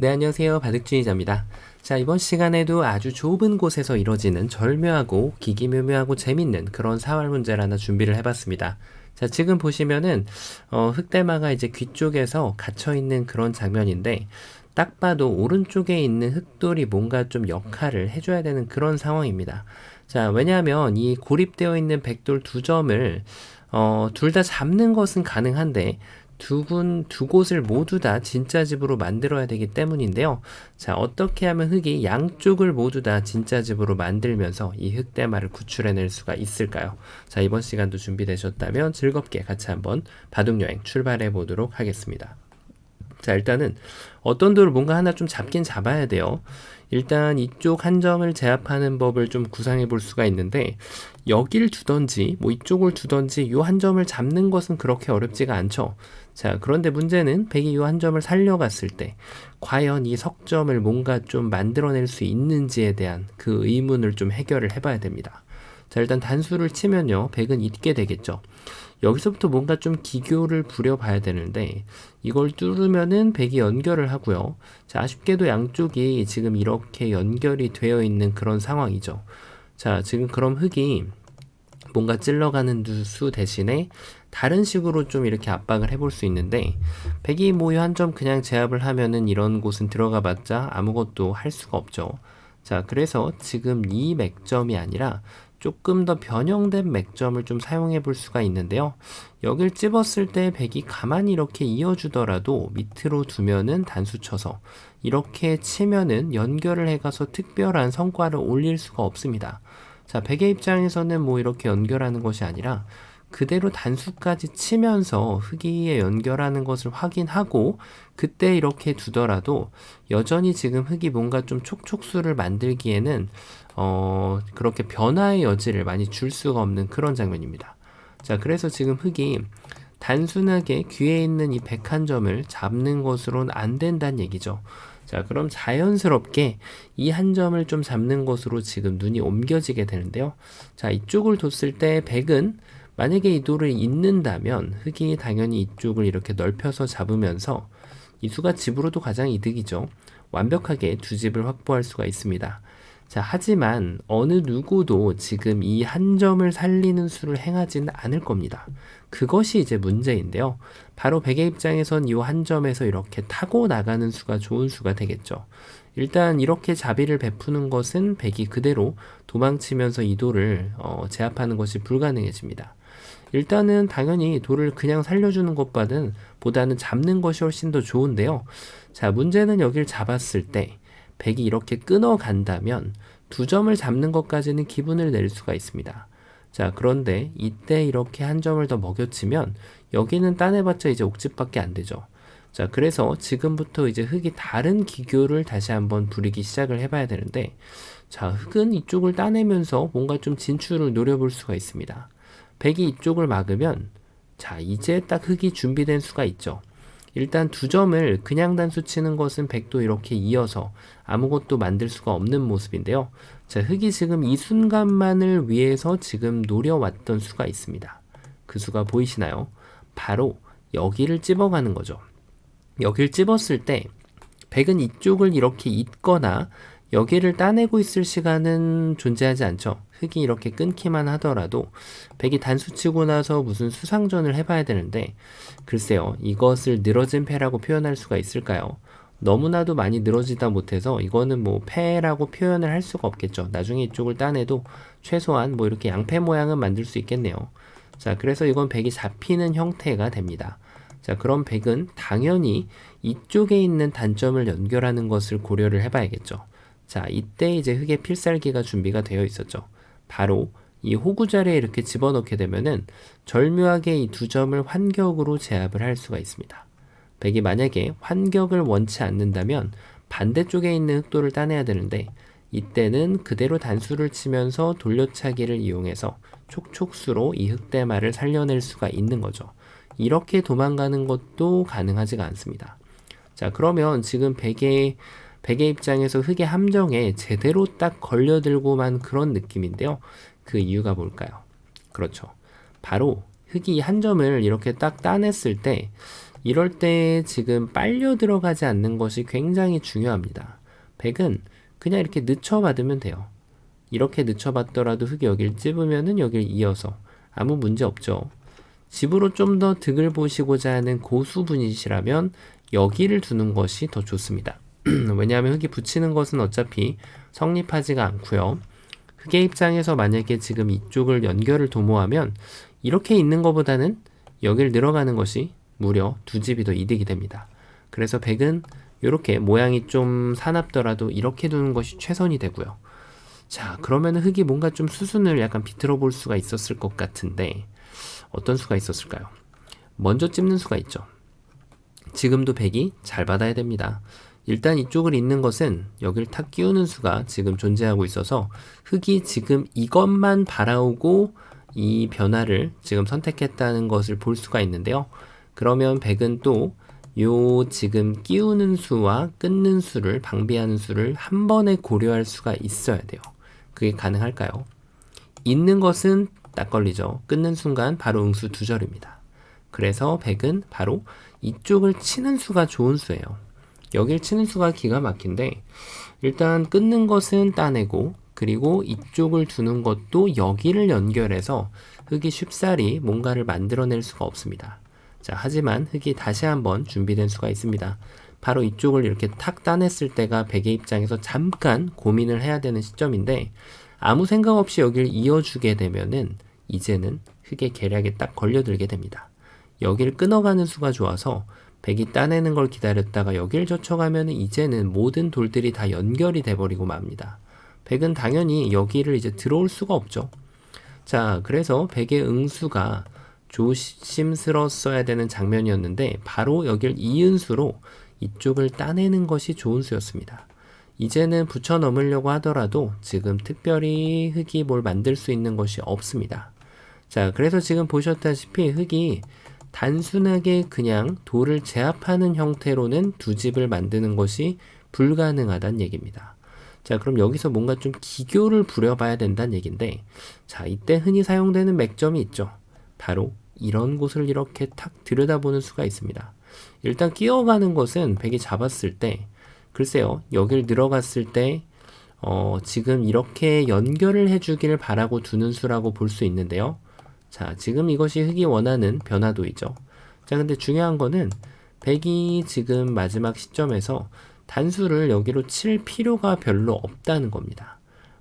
네, 안녕하세요. 바둑주의자입니다. 자, 이번 시간에도 아주 좁은 곳에서 이루어지는 절묘하고 기기묘묘하고 재밌는 그런 사활 문제를 하나 준비를 해봤습니다. 자, 지금 보시면은 흑대마가 이제 귀 쪽에서 갇혀있는 그런 장면인데 딱 봐도 오른쪽에 있는 흑돌이 뭔가 좀 역할을 해줘야 되는 그런 상황입니다. 자, 왜냐하면 이 고립되어 있는 백돌 두 점을 둘 다 잡는 것은 가능한데 두 곳을 모두 다 진짜 집으로 만들어야 되기 때문인데요. 자, 어떻게 하면 흑이 양쪽을 모두 다 진짜 집으로 만들면서 이 흑대마를 구출해낼 수가 있을까요? 자, 이번 시간도 준비되셨다면 즐겁게 같이 한번 바둑여행 출발해 보도록 하겠습니다. 자, 일단은 어떤 돌을 뭔가 하나 좀 잡긴 잡아야 돼요. 일단 이쪽 한 점을 제압하는 법을 좀 구상해 볼 수가 있는데 여길 두던지 뭐 이쪽을 두던지 요 한 점을 잡는 것은 그렇게 어렵지가 않죠. 자, 그런데 문제는 백이 요 한 점을 살려갔을 때 과연 이 석점을 뭔가 좀 만들어낼 수 있는지에 대한 그 의문을 좀 해결을 해봐야 됩니다. 자, 일단 단수를 치면요, 백은 잊게 되겠죠. 여기서부터 뭔가 좀 기교를 부려봐야 되는데 이걸 뚫으면은 백이 연결을 하고요. 자, 아쉽게도 양쪽이 지금 이렇게 연결이 되어 있는 그런 상황이죠. 자, 지금 그럼 흑이 뭔가 찔러가는 수 대신에 다른 식으로 좀 이렇게 압박을 해볼 수 있는데 백이 뭐 한 점 그냥 제압을 하면은 이런 곳은 들어가 봤자 아무것도 할 수가 없죠. 자, 그래서 지금 이 맥점이 아니라 조금 더 변형된 맥점을 좀 사용해 볼 수가 있는데요. 여길 찝었을 때 백이 가만히 이렇게 이어주더라도 밑으로 두면은 단수 쳐서 이렇게 치면은 연결을 해가서 특별한 성과를 올릴 수가 없습니다. 자, 백의 입장에서는 뭐 이렇게 연결하는 것이 아니라 그대로 단수까지 치면서 흑이에 연결하는 것을 확인하고 그때 이렇게 두더라도 여전히 지금 흑이 뭔가 좀 촉촉수를 만들기에는 그렇게 변화의 여지를 많이 줄 수가 없는 그런 장면입니다. 자, 그래서 지금 흑이 단순하게 귀에 있는 이 101점을 잡는 것으로는 안 된다는 얘기죠. 자, 그럼 자연스럽게 이 한 점을 좀 잡는 것으로 지금 눈이 옮겨지게 되는데요. 자, 이쪽을 뒀을 때 백은 만약에 이 돌을 잇는다면 흑이 당연히 이쪽을 이렇게 넓혀서 잡으면서 이 수가 집으로도 가장 이득이죠. 완벽하게 두 집을 확보할 수가 있습니다. 자, 하지만 어느 누구도 지금 이 한 점을 살리는 수를 행하지는 않을 겁니다. 그것이 이제 문제인데요. 바로 백의 입장에선 이 한 점에서 이렇게 타고 나가는 수가 좋은 수가 되겠죠. 일단 이렇게 자비를 베푸는 것은 백이 그대로 도망치면서 이 돌을 제압하는 것이 불가능해집니다. 일단은 당연히 돌을 그냥 살려주는 것보다는 잡는 것이 훨씬 더 좋은데요. 자, 문제는 여길 잡았을 때 백이 이렇게 끊어간다면 두 점을 잡는 것까지는 기분을 낼 수가 있습니다. 자, 그런데 이때 이렇게 한 점을 더 먹여치면 여기는 따내봤자 이제 옥집밖에 안 되죠. 자, 그래서 지금부터 이제 흑이 다른 기교를 다시 한번 부리기 시작을 해봐야 되는데, 자, 흑은 이쪽을 따내면서 뭔가 좀 진출을 노려볼 수가 있습니다. 백이 이쪽을 막으면, 자, 이제 딱 흑이 준비된 수가 있죠. 일단 두 점을 그냥 단수 치는 것은 백도 이렇게 이어서 아무것도 만들 수가 없는 모습인데요. 자, 흑이 지금 이 순간만을 위해서 지금 노려왔던 수가 있습니다. 그 수가 보이시나요? 바로 여기를 찝어가는 거죠. 여기를 찝었을 때 백은 이쪽을 이렇게 잇거나 여기를 따내고 있을 시간은 존재하지 않죠. 흑이 이렇게 끊기만 하더라도 백이 단수 치고 나서 무슨 수상전을 해봐야 되는데 글쎄요, 이것을 늘어진 패라고 표현할 수가 있을까요? 너무나도 많이 늘어지다 못해서 이거는 뭐 패라고 표현을 할 수가 없겠죠. 나중에 이쪽을 따내도 최소한 뭐 이렇게 양패 모양은 만들 수 있겠네요. 자, 그래서 이건 백이 잡히는 형태가 됩니다. 자, 그럼 백은 당연히 이쪽에 있는 단점을 연결하는 것을 고려를 해봐야겠죠. 자, 이때 이제 흑의 필살기가 준비가 되어 있었죠. 바로 이 호구 자리에 이렇게 집어넣게 되면은 절묘하게 이 두 점을 환격으로 제압을 할 수가 있습니다. 백이 만약에 환격을 원치 않는다면 반대쪽에 있는 흑돌을 따내야 되는데 이때는 그대로 단수를 치면서 돌려차기를 이용해서 촉촉수로 이 흑대마를 살려낼 수가 있는 거죠. 이렇게 도망가는 것도 가능하지가 않습니다. 자, 그러면 지금 백의 입장에서 흑의 함정에 제대로 딱 걸려들고만 그런 느낌인데요. 그 이유가 뭘까요? 그렇죠. 바로 흑이 한 점을 이렇게 딱 따냈을 때 이럴 때 지금 빨려 들어가지 않는 것이 굉장히 중요합니다. 백은 그냥 이렇게 늦춰받으면 돼요. 이렇게 늦춰받더라도 흙이 여길 찝으면은 여길 이어서 아무 문제 없죠. 집으로 좀 더 득을 보시고자 하는 고수분이시라면 여기를 두는 것이 더 좋습니다. 왜냐하면 흙이 붙이는 것은 어차피 성립하지가 않고요. 흙의 입장에서 만약에 지금 이쪽을 연결을 도모하면 이렇게 있는 것보다는 여길 늘어가는 것이 무려 두 집이 더 이득이 됩니다. 그래서 백은 이렇게 모양이 좀 사납더라도 이렇게 두는 것이 최선이 되고요. 자, 그러면 흙이 뭔가 좀 수순을 약간 비틀어 볼 수가 있었을 것 같은데 어떤 수가 있었을까요? 먼저 찝는 수가 있죠. 지금도 백이 잘 받아야 됩니다. 일단 이쪽을 잇는 것은 여길 탁 끼우는 수가 지금 존재하고 있어서 흙이 지금 이것만 바라오고 이 변화를 지금 선택했다는 것을 볼 수가 있는데요. 그러면 백은 또 요 지금 끼우는 수와 끊는 수를 방비하는 수를 한 번에 고려할 수가 있어야 돼요. 그게 가능할까요? 잇는 것은 딱 걸리죠. 끊는 순간 바로 응수 두 절입니다. 그래서 백은 바로 이쪽을 치는 수가 좋은 수예요. 여길 치는 수가 기가 막힌데 일단 끊는 것은 따내고 그리고 이쪽을 두는 것도 여기를 연결해서 흙이 쉽사리 뭔가를 만들어낼 수가 없습니다. 자, 하지만 흙이 다시 한번 준비된 수가 있습니다. 바로 이쪽을 이렇게 탁 따냈을 때가 백의 입장에서 잠깐 고민을 해야 되는 시점인데 아무 생각 없이 여기를 이어주게 되면은 이제는 흙의 계략에 딱 걸려들게 됩니다. 여기를 끊어가는 수가 좋아서 백이 따내는 걸 기다렸다가 여기를 젖혀가면 이제는 모든 돌들이 다 연결이 돼버리고 맙니다. 백은 당연히 여기를 이제 들어올 수가 없죠. 자, 그래서 백의 응수가 조심스러웠어야 되는 장면이었는데 바로 여길 이은 수로 이쪽을 따내는 것이 좋은 수였습니다. 이제는 붙여 넘으려고 하더라도 지금 특별히 흙이 뭘 만들 수 있는 것이 없습니다. 자, 그래서 지금 보셨다시피 흙이 단순하게 그냥 돌을 제압하는 형태로는 두 집을 만드는 것이 불가능하다는 얘기입니다. 자, 그럼 여기서 뭔가 좀 기교를 부려봐야 된다는 얘기인데 자, 이때 흔히 사용되는 맥점이 있죠. 바로 이런 곳을 이렇게 탁 들여다보는 수가 있습니다. 일단 끼어가는 것은 백이 잡았을 때 글쎄요, 여길 들어갔을 때 지금 이렇게 연결을 해주기를 바라고 두는 수라고 볼 수 있는데요. 자, 지금 이것이 흙이 원하는 변화도이죠. 자, 근데 중요한 거는 백이 지금 마지막 시점에서 단수를 여기로 칠 필요가 별로 없다는 겁니다.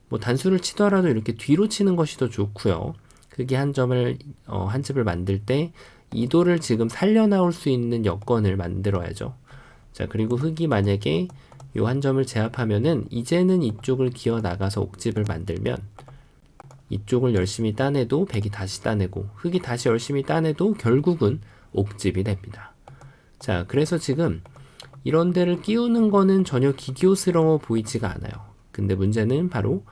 뭐 단수를 치더라도 이렇게 뒤로 치는 것이 더 좋고요. 흙이 한 점을 한 집을 만들 때 이도를 지금 살려나올 수 있는 여건을 만들어야죠. 자, 그리고 흙이 만약에 요 한 점을 제압하면은 이제는 이쪽을 기어 나가서 옥집을 만들면 이쪽을 열심히 따내도 백이 다시 따내고 흙이 다시 열심히 따내도 결국은 옥집이 됩니다. 자, 그래서 지금 이런 데를 끼우는 거는 전혀 기교스러워 보이지가 않아요. 근데 문제는 바로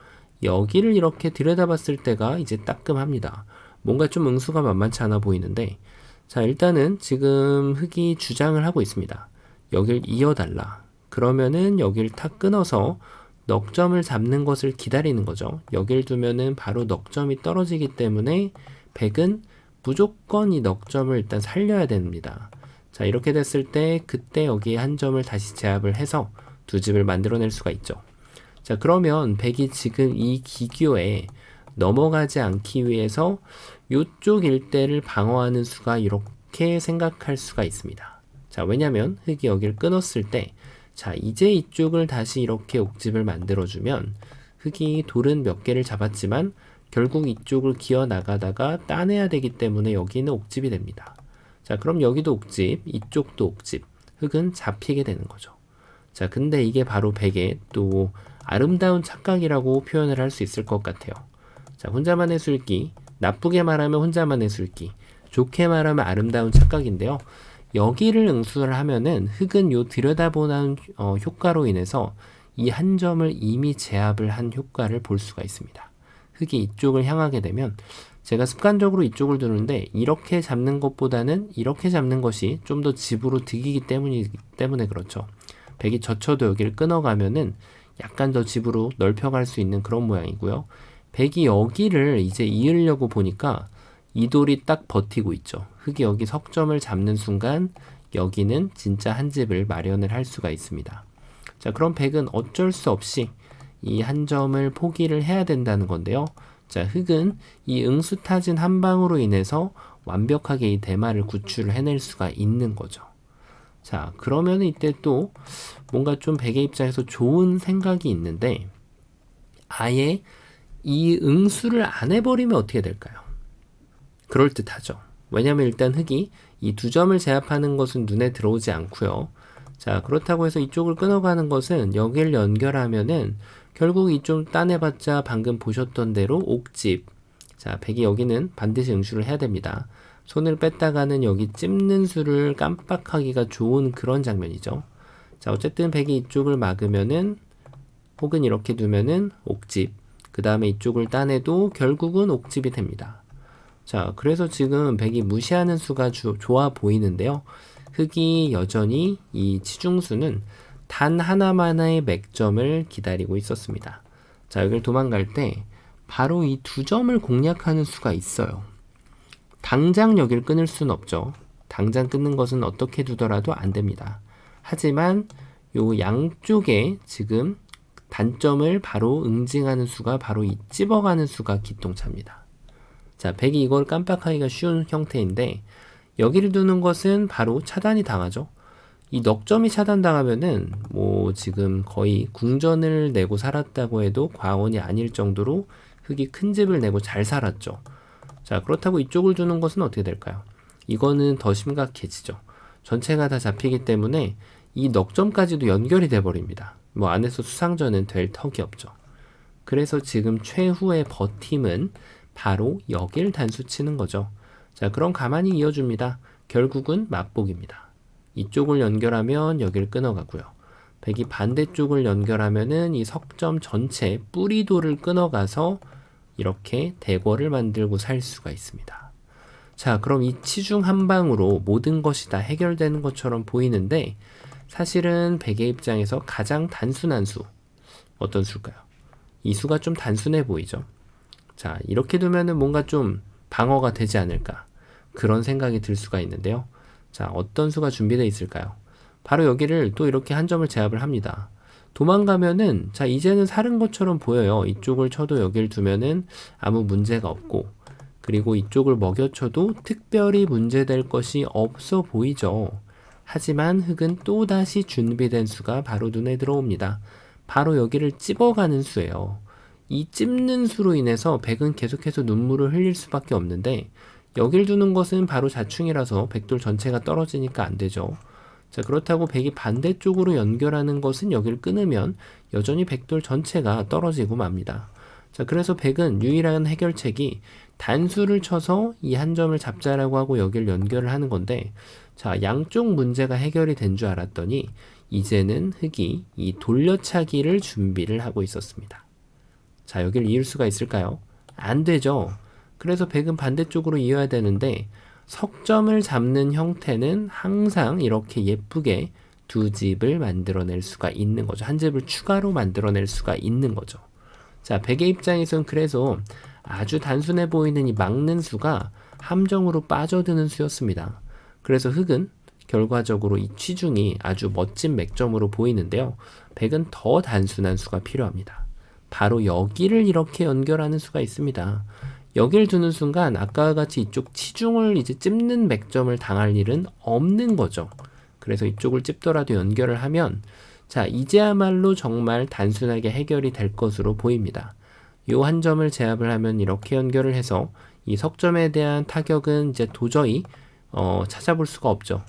여기를 이렇게 들여다봤을 때가 이제 따끔합니다. 뭔가 좀 응수가 만만치 않아 보이는데 자, 일단은 지금 흙이 주장을 하고 있습니다. 여길 이어달라. 그러면은 여길 탁 끊어서 넉점을 잡는 것을 기다리는 거죠. 여길 두면은 바로 넉점이 떨어지기 때문에 백은 무조건 이 넉점을 일단 살려야 됩니다. 자, 이렇게 됐을 때 그때 여기에 한 점을 다시 제압을 해서 두 집을 만들어낼 수가 있죠. 자, 그러면 백이 지금 이 기교에 넘어가지 않기 위해서 이쪽 일대를 방어하는 수가 이렇게 생각할 수가 있습니다. 자, 왜냐면 흙이 여기를 끊었을 때 자, 이제 이쪽을 다시 이렇게 옥집을 만들어주면 흙이 돌은 몇 개를 잡았지만 결국 이쪽을 기어 나가다가 따내야 되기 때문에 여기는 옥집이 됩니다. 자, 그럼 여기도 옥집, 이쪽도 옥집, 흙은 잡히게 되는 거죠. 자, 근데 이게 바로 백의 또 아름다운 착각이라고 표현을 할 수 있을 것 같아요. 자, 혼자만의 술기, 나쁘게 말하면 혼자만의 술기, 좋게 말하면 아름다운 착각인데요. 여기를 응수를 하면은 흙은 요 들여다보는 효과로 인해서 이 한 점을 이미 제압을 한 효과를 볼 수가 있습니다. 흙이 이쪽을 향하게 되면 제가 습관적으로 이쪽을 두는데 이렇게 잡는 것보다는 이렇게 잡는 것이 좀 더 집으로 득이기 때문에 그렇죠. 백이 젖혀도 여기를 끊어가면은 약간 더 집으로 넓혀갈 수 있는 그런 모양이고요. 백이 여기를 이제 이으려고 보니까 이 돌이 딱 버티고 있죠. 흙이 여기 석점을 잡는 순간 여기는 진짜 한 집을 마련을 할 수가 있습니다. 자, 그럼 백은 어쩔 수 없이 이 한 점을 포기를 해야 된다는 건데요. 자, 흑은 이 응수타진 한 방으로 인해서 완벽하게 이 대마를 구출을 해낼 수가 있는 거죠. 자, 그러면 이때 또 뭔가 좀 백의 입장에서 좋은 생각이 있는데, 아예 이 응수를 안 해버리면 어떻게 될까요? 그럴듯하죠. 왜냐면 일단 흑이 이 두 점을 제압하는 것은 눈에 들어오지 않고요. 자, 그렇다고 해서 이쪽을 끊어가는 것은 여기를 연결하면은 결국 이쪽 따내봤자 방금 보셨던 대로 옥집. 자, 백이 여기는 반드시 응수를 해야 됩니다. 손을 뺐다가는 여기 찝는 수를 깜빡하기가 좋은 그런 장면이죠. 자, 어쨌든 백이 이쪽을 막으면은 혹은 이렇게 두면은 옥집. 그 다음에 이쪽을 따내도 결국은 옥집이 됩니다. 자, 그래서 지금 백이 무시하는 수가 좋아 보이는데요. 흑이 여전히 이 치중수는 단 하나만의 맥점을 기다리고 있었습니다. 자, 여기를 도망갈 때 바로 이 두 점을 공략하는 수가 있어요. 당장 여기를 끊을 수는 없죠. 당장 끊는 것은 어떻게 두더라도 안 됩니다. 하지만 요 양쪽에 지금 단점을 바로 응징하는 수가 바로 이 찝어가는 수가 기똥차입니다. 자, 백이 이걸 깜빡하기가 쉬운 형태인데 여기를 두는 것은 바로 차단이 당하죠. 이 넉점이 차단당하면은 뭐 지금 거의 궁전을 내고 살았다고 해도 과언이 아닐 정도로 흑이 큰 집을 내고 잘 살았죠. 자, 그렇다고 이쪽을 두는 것은 어떻게 될까요? 이거는 더 심각해지죠. 전체가 다 잡히기 때문에 이 넉점까지도 연결이 돼 버립니다. 뭐 안에서 수상전은 될 턱이 없죠. 그래서 지금 최후의 버팀은 바로 여길 단수 치는 거죠. 자, 그럼 가만히 이어줍니다. 결국은 맞복입니다. 이쪽을 연결하면 여기를 끊어가고요. 백이 반대쪽을 연결하면은 이 석점 전체 뿌리도를 끊어가서 이렇게 대궐을 만들고 살 수가 있습니다. 자, 그럼 이 치중 한 방으로 모든 것이 다 해결되는 것처럼 보이는데 사실은 백의 입장에서 가장 단순한 수, 어떤 수일까요? 이 수가 좀 단순해 보이죠. 자, 이렇게 두면은 뭔가 좀 방어가 되지 않을까, 그런 생각이 들 수가 있는데요. 자, 어떤 수가 준비되어 있을까요? 바로 여기를 또 이렇게 한 점을 제압을 합니다. 도망가면은, 자, 이제는 사른 것처럼 보여요. 이쪽을 쳐도 여기를 두면은 아무 문제가 없고, 그리고 이쪽을 먹여쳐도 특별히 문제될 것이 없어 보이죠. 하지만 흑은 또다시 준비된 수가 바로 눈에 들어옵니다. 바로 여기를 찝어가는 수예요. 이 찝는 수로 인해서 백은 계속해서 눈물을 흘릴 수밖에 없는데 여길 두는 것은 바로 자충이라서 백돌 전체가 떨어지니까 안 되죠. 자, 그렇다고 백이 반대쪽으로 연결하는 것은 여기를 끊으면 여전히 백돌 전체가 떨어지고 맙니다. 자, 그래서 백은 유일한 해결책이 단수를 쳐서 이 한 점을 잡자라고 하고 여기를 연결을 하는 건데, 자, 양쪽 문제가 해결이 된 줄 알았더니 이제는 흑이 이 돌려차기를 준비를 하고 있었습니다. 자, 여기를 이을 수가 있을까요? 안 되죠. 그래서 백은 반대쪽으로 이어야 되는데 석점을 잡는 형태는 항상 이렇게 예쁘게 두 집을 만들어낼 수가 있는 거죠. 한 집을 추가로 만들어낼 수가 있는 거죠. 자, 백의 입장에서는 그래서 아주 단순해 보이는 이 막는 수가 함정으로 빠져드는 수였습니다. 그래서 흑은 결과적으로 이 취중이 아주 멋진 맥점으로 보이는데요. 백은 더 단순한 수가 필요합니다. 바로 여기를 이렇게 연결하는 수가 있습니다. 여기를 두는 순간 아까와 같이 이쪽 치중을 이제 찝는 맥점을 당할 일은 없는 거죠. 그래서 이쪽을 찝더라도 연결을 하면, 자, 이제야말로 정말 단순하게 해결이 될 것으로 보입니다. 이 한 점을 제압을 하면 이렇게 연결을 해서 이 석점에 대한 타격은 이제 도저히 찾아볼 수가 없죠.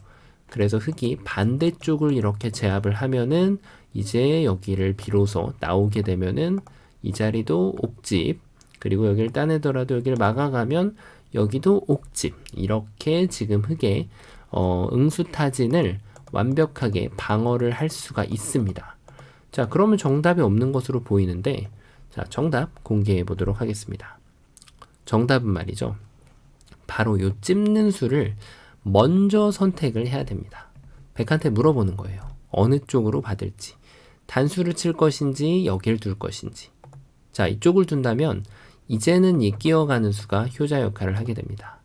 그래서 흑이 반대쪽을 이렇게 제압을 하면은 이제 여기를 비로소 나오게 되면은 이 자리도 옥집, 그리고 여기를 따내더라도 여기를 막아가면 여기도 옥집, 이렇게 지금 흑의 응수타진을 완벽하게 방어를 할 수가 있습니다. 자, 그러면 정답이 없는 것으로 보이는데, 자, 정답 공개해 보도록 하겠습니다. 정답은 말이죠, 바로 요 찝는 수를 먼저 선택을 해야 됩니다. 백한테 물어보는 거예요. 어느 쪽으로 받을지, 단수를 칠 것인지 여길 둘 것인지. 자, 이쪽을 둔다면 이제는 이 끼어가는 수가 효자 역할을 하게 됩니다.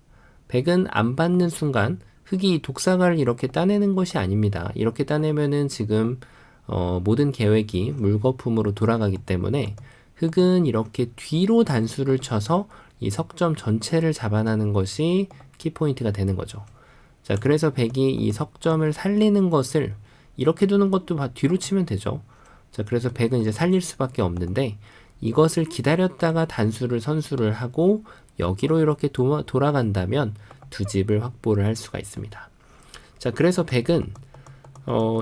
백은 안 받는 순간 흙이 독사과를 이렇게 따내는 것이 아닙니다. 이렇게 따내면은 지금 모든 계획이 물거품으로 돌아가기 때문에 흙은 이렇게 뒤로 단수를 쳐서 이 석점 전체를 잡아나는 것이 키포인트가 되는 거죠. 자, 그래서 백이 이 석점을 살리는 것을 이렇게 두는 것도 뒤로 치면 되죠. 자, 그래서 백은 이제 살릴 수밖에 없는데 이것을 기다렸다가 단수를 선수를 하고 여기로 이렇게 돌아간다면 두 집을 확보를 할 수가 있습니다. 자, 그래서 백은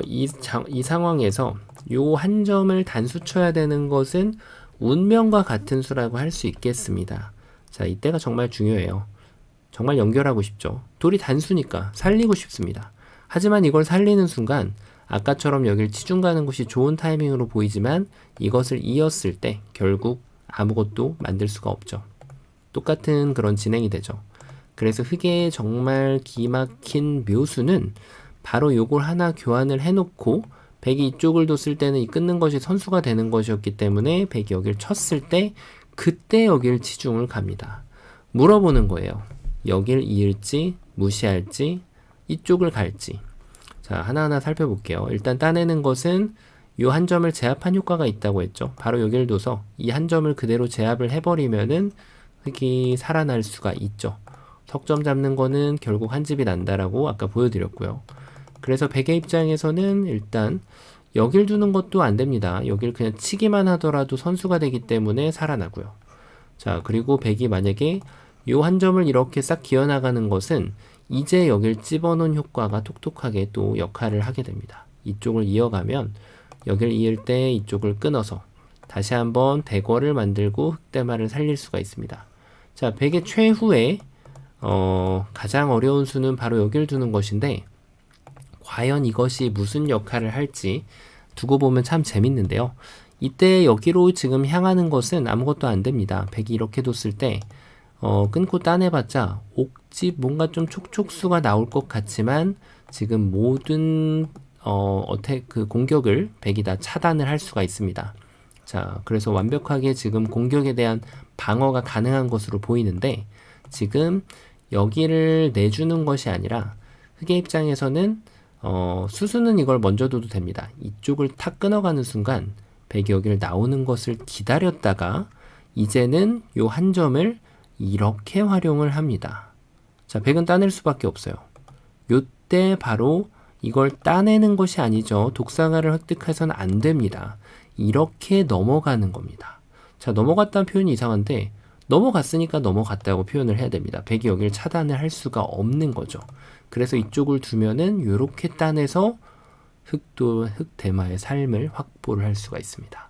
이 상황에서 요 한 점을 단수 쳐야 되는 것은 운명과 같은 수라고 할 수 있겠습니다. 자, 이때가 정말 중요해요. 정말 연결하고 싶죠. 돌이 단수니까 살리고 싶습니다. 하지만 이걸 살리는 순간 아까처럼 여길 치중 가는 것이 좋은 타이밍으로 보이지만 이것을 이었을 때 결국 아무것도 만들 수가 없죠. 똑같은 그런 진행이 되죠. 그래서 흙의 정말 기막힌 묘수는 바로 요걸 하나 교환을 해놓고 백이 이쪽을 뒀을 때는 이 끊는 것이 선수가 되는 것이었기 때문에 백이 여길 쳤을 때 그때 여길 치중을 갑니다. 물어보는 거예요. 여길 이을지 무시할지 이쪽을 갈지. 자, 하나하나 살펴볼게요. 일단 따내는 것은 요 한 점을 제압한 효과가 있다고 했죠. 바로 여기를 둬서 이 한 점을 그대로 제압을 해버리면은 흙이 살아날 수가 있죠. 석점 잡는 거는 결국 한 집이 난다라고 아까 보여드렸고요. 그래서 백의 입장에서는 일단 여길 두는 것도 안 됩니다. 여길 그냥 치기만 하더라도 선수가 되기 때문에 살아나고요. 자, 그리고 백이 만약에 요 한 점을 이렇게 싹 기어나가는 것은 이제 여길 집어넣은 효과가 톡톡하게 또 역할을 하게 됩니다. 이쪽을 이어가면 여길 이을 때 이쪽을 끊어서 다시 한번 대궐을 만들고 흑대마를 살릴 수가 있습니다. 자, 백의 최후의 가장 어려운 수는 바로 여길 두는 것인데 과연 이것이 무슨 역할을 할지 두고 보면 참 재밌는데요. 이때 여기로 지금 향하는 것은 아무것도 안 됩니다. 백이 이렇게 뒀을 때 끊고 따내봤자 옥집 뭔가 좀 촉촉수가 나올 것 같지만 지금 모든 그 공격을 백이 다 차단을 할 수가 있습니다. 자, 그래서 완벽하게 지금 공격에 대한 방어가 가능한 것으로 보이는데 지금 여기를 내주는 것이 아니라 흑의 입장에서는 수수는 이걸 먼저 둬도 됩니다. 이쪽을 탁 끊어가는 순간 백이 여기를 나오는 것을 기다렸다가 이제는 요 한 점을 이렇게 활용을 합니다. 자, 백은 따낼 수밖에 없어요. 요때 바로 이걸 따내는 것이 아니죠. 독사과를 획득해서는 안 됩니다. 이렇게 넘어가는 겁니다. 자, 넘어갔다는 표현이 이상한데 넘어갔으니까 넘어갔다고 표현을 해야 됩니다. 백이 여기를 차단을 할 수가 없는 거죠. 그래서 이쪽을 두면은 요렇게 따내서 흑대마의 삶을 확보를 할 수가 있습니다.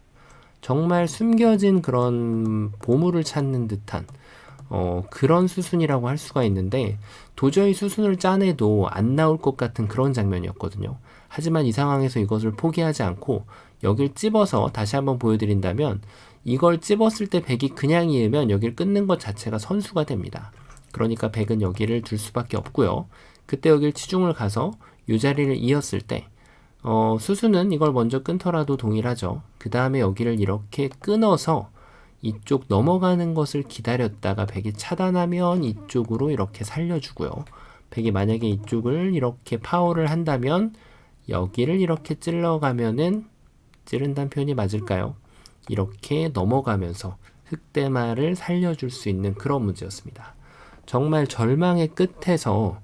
정말 숨겨진 그런 보물을 찾는 듯한 그런 수순이라고 할 수가 있는데 도저히 수순을 짜내도 안 나올 것 같은 그런 장면이었거든요. 하지만 이 상황에서 이것을 포기하지 않고 여길 찝어서 다시 한번 보여드린다면 이걸 찝었을 때 백이 그냥 이으면 여길 끊는 것 자체가 선수가 됩니다. 그러니까 백은 여기를 둘 수밖에 없고요. 그때 여길 치중을 가서 이 자리를 이었을 때 수수는 이걸 먼저 끊더라도 동일하죠. 그 다음에 여기를 이렇게 끊어서 이쪽 넘어가는 것을 기다렸다가 백이 차단하면 이쪽으로 이렇게 살려주고요. 백이 만약에 이쪽을 이렇게 파워를 한다면 여기를 이렇게 찔러가면은 찌른다는 표현이 맞을까요? 이렇게 넘어가면서 흑대마를 살려줄 수 있는 그런 문제였습니다. 정말 절망의 끝에서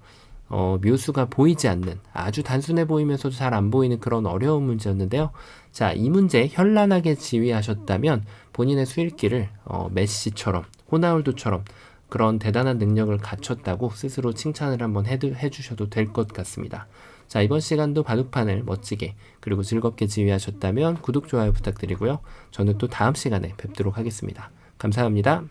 묘수가 보이지 않는 아주 단순해 보이면서도 잘 안 보이는 그런 어려운 문제였는데요. 자, 이 문제 현란하게 지휘하셨다면 본인의 수일기를 메시처럼 호나울두처럼 그런 대단한 능력을 갖췄다고 스스로 칭찬을 한번 해주셔도 될 것 같습니다. 자, 이번 시간도 바둑판을 멋지게 그리고 즐겁게 지휘하셨다면 구독, 좋아요 부탁드리고요. 저는 또 다음 시간에 뵙도록 하겠습니다. 감사합니다.